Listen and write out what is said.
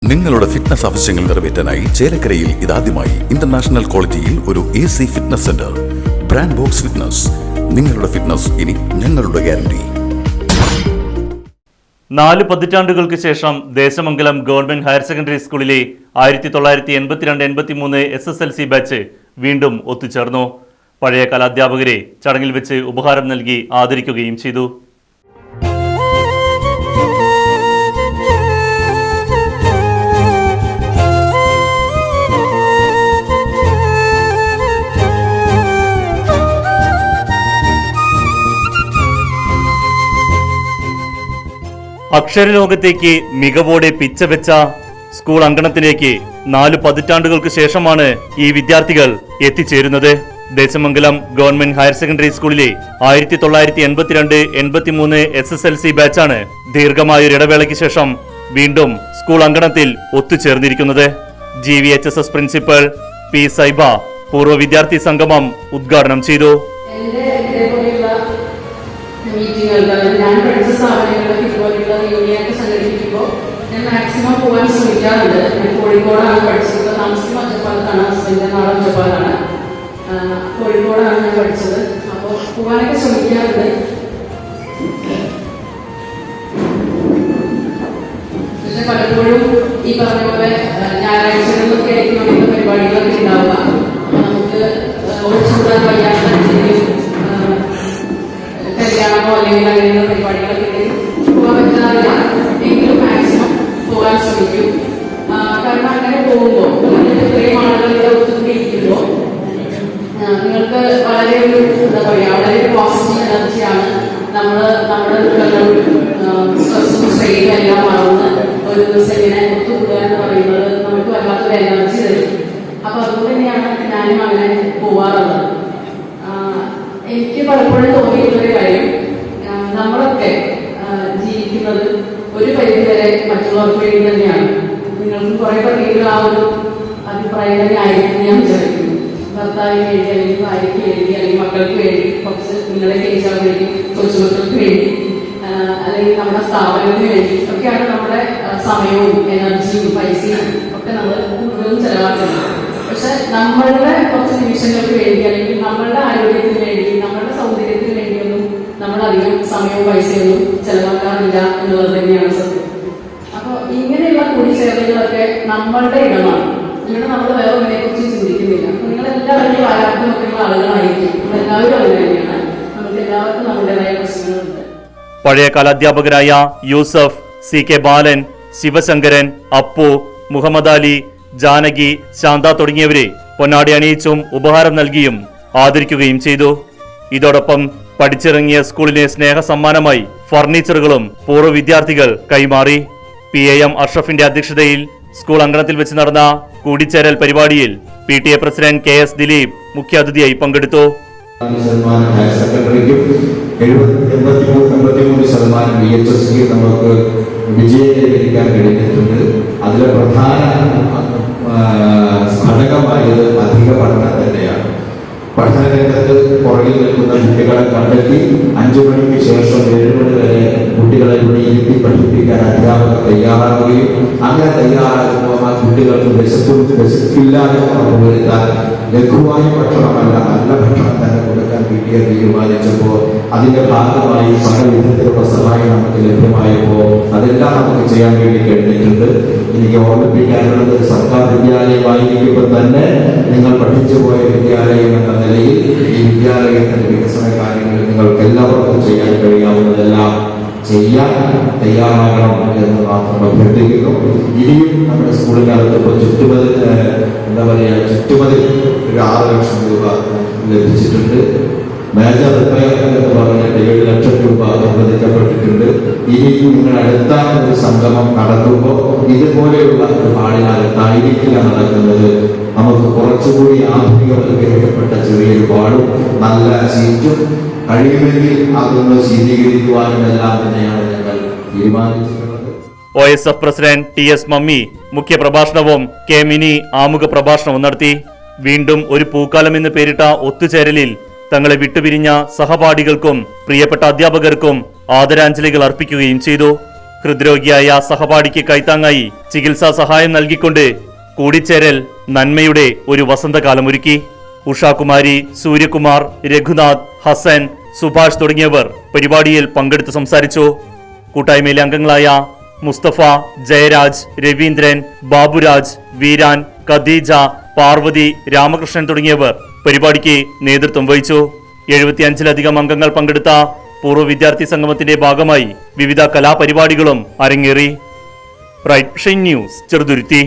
നിങ്ങളുടെ ഫിറ്റ്നസ് ആവശ്യങ്ങൾ നിറവേറ്റാനായി ചേലക്കരയിൽ ഇതാദ്യമായി ഇന്റർനാഷണൽ ക്വാളിറ്റിയിൽ ഒരു AC fitness centre. Brand box fitness. നിങ്ങളുടെ ഫിറ്റ്നസ് ഇനി ഞങ്ങളുടെ ഗ്യാരണ്ടി. 4 പതിറ്റാണ്ടുകൾക്ക് ശേഷം ദേശമംഗലം ഗവൺമെന്റ് ഹയർ സെക്കൻഡറി സ്കൂളിലെ 1982-83 SSLC ബാച്ച് വീണ്ടും ഒത്തുചേർന്നു. പഴയ കലാധ്യാപകരെ ചടങ്ങിൽ വെച്ച് ഉപഹാരം നൽകി ആദരിക്കുകയും ചെയ്തു. അക്ഷരലോകത്തേക്ക് മികവോടെ പിച്ചവെച്ച സ്കൂൾ അങ്കണത്തിലേക്ക് 4 പതിറ്റാണ്ടുകൾക്ക് ശേഷമാണ് ഈ വിദ്യാർത്ഥികൾ എത്തിച്ചേരുന്നത്. ദേശമംഗലം ഗവൺമെന്റ് ഹയർ സെക്കൻഡറി സ്കൂളിലെ 1982-83 SSLC ബാച്ചാണ് ദീർഘമായൊരിടവേളയ്ക്ക് ശേഷം വീണ്ടും സ്കൂൾ അങ്കണത്തിൽ ഒത്തുചേർന്നിരിക്കുന്നത്. GVHSS principal P. സൈബ പൂർവ്വ വിദ്യാർത്ഥി സംഗമം ഉദ്ഘാടനം ചെയ്തു. ഞാൻ പഠിച്ച സ്ഥാപനങ്ങളിലൊക്കെ ഇതുപോലെയുള്ള യൂണിയൊക്കെ സംഘടിപ്പിക്കുമ്പോൾ ഞാൻ മാക്സിമം പോകാൻ ശ്രമിക്കാറുണ്ട്. ഞാൻ കോഴിക്കോടാണ് പഠിച്ചത്. താമസിക്കുന്ന ഒറ്റപ്പാലത്താണ്. ഹസ്ബൻഡിന്റെ നാട് ഒറ്റപ്പാലാണ്. കോഴിക്കോടാണ് ഞാൻ പഠിച്ചത്. അപ്പോൾ പോകാനൊക്കെ ശ്രമിക്കാറുണ്ട്. പക്ഷെ പലപ്പോഴും ഈ പറഞ്ഞ പോലെ ഞായറാഴ്ചകളിലൊക്കെ ആയിരിക്കും അങ്ങനത്തെ പരിപാടികളൊക്കെ ഉണ്ടാവുക. അപ്പോൾ നമുക്ക് ഒഴിച്ചുകൂടാൻ വയ്യാത്ത കല്യാണമോ അല്ലെങ്കിൽ അങ്ങനെയുള്ള പരിപാടികളൊക്കെ പോകാൻ പറ്റാറില്ല. എങ്കിലും മാക്സിമം പോകാൻ ശ്രമിക്കും. കാരണം അങ്ങനെ പോകുമ്പോൾ ഇത്രയും ആളുകളുടെ ഒത്തുകൂടിയിരിക്കുമ്പോൾ നിങ്ങൾക്ക് വളരെ ഒരു എന്താ പറയുക, വളരെ ഒരു പോസിറ്റീവ് എനർജിയാണ്. നമ്മുടെ സ്ട്രെസ്സും സ്ട്രെയിനും എല്ലാം മറന്ന് ഒരു ദിവസം ഇങ്ങനെ ഒത്തുകൂടുക എന്ന് പറയുന്നത് നമുക്ക് വല്ലാത്തൊരു എനർജി തരും. അപ്പൊ അതുകൊണ്ട് തന്നെയാണ് ഞാനും അങ്ങനെ പോവാറുള്ളത്. എനിക്ക് പലപ്പോഴും തോന്നിയിട്ടുള്ളൊരു കാര്യം, നമ്മളൊക്കെ ജീവിക്കുന്നത് ഒരു പരിധിവരെ മറ്റുള്ളവർക്ക് വേണ്ടി തന്നെയാണ്. നിങ്ങൾക്ക് കുറെ പേർക്ക് ആ ഒരു അഭിപ്രായം തന്നെ ആയിരിക്കും ഞാൻ വിചാരിക്കുന്നു. ഭർത്താവിന് വേണ്ടി അല്ലെങ്കിൽ ഭാര്യയ്ക്ക് വേണ്ടി അല്ലെങ്കിൽ മക്കൾക്ക് വേണ്ടി, കുറച്ച് നിങ്ങളെ കേൾക്കാൻ വേണ്ടി, കൊച്ചുമക്കൾക്ക് വേണ്ടി, അല്ലെങ്കിൽ നമ്മുടെ സ്ഥാപനത്തിന് വേണ്ടി ഒക്കെയാണ് നമ്മുടെ സമയവും എനർജിയും പൈസയും ഒക്കെ നമ്മൾ കൂടുതലും ചെലവാക്കുന്നത്. പക്ഷെ നമ്മളുടെ കുറച്ച് നിമിഷങ്ങൾക്ക് വേണ്ടി അല്ലെങ്കിൽ നമ്മളുടെ ആരോഗ്യത്തിന് വേണ്ടി, നമ്മളുടെ സൗന്ദര്യത്തിന് വേണ്ടിയൊന്നും നമ്മൾ അധികം സമയവും പൈസയൊന്നും ചെലവാക്കാറില്ല എന്നുള്ളത് തന്നെയാണ് സത്യം. അപ്പോൾ ഇങ്ങനെയുള്ള കൂടിച്ചേരലുകളൊക്കെ നമ്മളുടെ ഇടമാണ്. ഇവിടെ നമ്മൾ വേറെ ഒന്നിനെ കുറിച്ച് ചിന്തിക്കുന്നില്ല. നിങ്ങളെല്ലാവരും ആരാധനമൊക്കെയുള്ള ആളുകളായിരിക്കും. നമ്മളെല്ലാവരും അത് തന്നെയാണ്. നമുക്ക് എല്ലാവർക്കും നമ്മുടേതായ പ്രശ്നങ്ങളുണ്ട്. പഴയ കലാധ്യാപകരായ യൂസഫ്, CK ബാലൻ, ശിവശങ്കരൻ, അപ്പു, മുഹമ്മദ് അലി, ജാനകി, ശാന്ത തുടങ്ങിയവരെ പൊന്നാടി അണിയിച്ചും ഉപഹാരം നൽകിയും ആദരിക്കുകയും ചെയ്തു. ഇതോടൊപ്പം പഠിച്ചിറങ്ങിയ സ്കൂളിലെ സ്നേഹ സമ്മാനമായി ഫർണിച്ചറുകളും പൂർവ്വ വിദ്യാർത്ഥികൾ കൈമാറി. PAM അഷ്റഫിന്റെ അധ്യക്ഷതയിൽ സ്കൂൾ അങ്കണത്തിൽ വെച്ച് നടന്ന കൂടിച്ചേരൽ പരിപാടിയിൽ PTA പ്രസിഡന്റ് KS ദിലീപ് മുഖ്യാതിഥിയായി പങ്കെടുത്തു. ഹയർ സെക്കൻഡറിക്കും 83% VHSക്ക് നമുക്ക് വിജയം കൈവരിക്കാൻ കഴിഞ്ഞിട്ടുണ്ട്. അതിലെ പ്രധാന ഘടകമായത് അധിക പഠനം തന്നെയാണ്. പഠന രംഗത്ത് പുറകിൽ നിൽക്കുന്ന കുട്ടികളെ കണ്ടെത്തി 5 മണിക്ക് ശേഷം 7 മണി വരെ കുട്ടികളെ ഇവിടെ ഇരുത്തി പഠിപ്പിക്കാൻ അധ്യാപകർ തയ്യാറാവുകയും അങ്ങനെ തയ്യാറാകുമ്പോൾ ആ കുട്ടികൾക്ക് വിശപ്പില്ലാതെ ഉറപ്പുവരുത്താൻ ലഘുവായ ഭക്ഷണമല്ല നല്ല ഭക്ഷണം തന്നെ കൊടുക്കാൻ PTA തീരുമാനിച്ചപ്പോൾ അതിന്റെ ഭാഗമായി പല വിധത്തിലുള്ള സഹായം നമുക്ക് ലഭ്യമായപ്പോൾ അതെല്ലാം നമുക്ക് ചെയ്യാൻ വേണ്ടി കഴിഞ്ഞിട്ടുണ്ട്. എനിക്ക് ഓർമ്മിപ്പിക്കാനുള്ളത്, സർക്കാർ വിദ്യാലയമായിരിക്കുമ്പോൾ തന്നെ നിങ്ങൾ പഠിച്ചു പോയ വിദ്യാലയം എന്ന നിലയിൽ ഈ വിദ്യാലയത്തിന്റെ വികസന കാര്യങ്ങളിൽ നിങ്ങൾക്ക് എല്ലാവർക്കും ചെയ്യാൻ കഴിയാവുന്നതെല്ലാം ചെയ്യാൻ തയ്യാറാകണം എന്ന് മാത്രം അഭ്യർത്ഥിക്കുന്നു. ഇനിയും നമ്മുടെ സ്കൂളിനകത്ത് ഇപ്പോൾ ചുറ്റുമതിൽ ഒരു 6 ലക്ഷം രൂപ ലഭിച്ചിട്ടുണ്ട്. മേജർ റിപ്പയർ എന്ന് പറഞ്ഞിട്ട് 7 ലക്ഷം രൂപ അനുവദിക്കപ്പെട്ടിട്ടുണ്ട്. ഇനി നിങ്ങൾ അടുത്ത ഒരു സംഗമം നടത്തുമ്പോൾ ഇതുപോലെയുള്ള ഒരു പാടിനകത്തായിരിക്കില്ല നടക്കുന്നത്. നമുക്ക് കുറച്ചുകൂടി ആധുനികവൽക്കരിക്കപ്പെട്ട ചെറിയൊരു പാടും നല്ല സീറ്റും കഴിയുമെങ്കിൽ അതൊന്ന് ശീതീകരിക്കുവാനും എല്ലാം തന്നെയാണ് ഞങ്ങൾ തീരുമാനിച്ചിട്ടുള്ളത്. OSF പ്രസിഡന്റ് TS മമ്മി മുഖ്യപ്രഭാഷണവും K മിനി ആമുഖ പ്രഭാഷണവും നടത്തി. വീണ്ടും ഒരു പൂക്കാലം എന്ന് പേരിട്ട ഒത്തുചേരലിൽ തങ്ങളെ വിട്ടുപിരിഞ്ഞ സഹപാഠികൾക്കും പ്രിയപ്പെട്ട അധ്യാപകർക്കും ആദരാഞ്ജലികൾ അർപ്പിക്കുകയും ചെയ്തു. ഹൃദ്രോഗിയായ സഹപാഠിക്ക് കൈത്താങ്ങായി ചികിത്സാ സഹായം നൽകിക്കൊണ്ട് കൂടിച്ചേരൽ നന്മയുടെ ഒരു വസന്തകാലമൊരുക്കി. ഉഷാകുമാരി, സൂര്യകുമാർ, രഘുനാഥ്, ഹസൻ, സുഭാഷ് തുടങ്ങിയവർ പരിപാടിയിൽ പങ്കെടുത്ത് സംസാരിച്ചു. കൂട്ടായ്മയിലെ അംഗങ്ങളായ മുസ്തഫ, ജയരാജ്, രവീന്ദ്രൻ, ബാബുരാജ്, വീരാൻ, ഖദീജ, പാർവതി, രാമകൃഷ്ണൻ തുടങ്ങിയവർ പരിപാടിക്ക് നേതൃത്വം വഹിച്ചു. 75-ലധികം അംഗങ്ങൾ പങ്കെടുത്ത പൂർവ്വ വിദ്യാർത്ഥി സംഗമത്തിന്റെ ഭാഗമായി വിവിധ കലാപരിപാടികളും അരങ്ങേറി. Right News, Cheruthuruthy.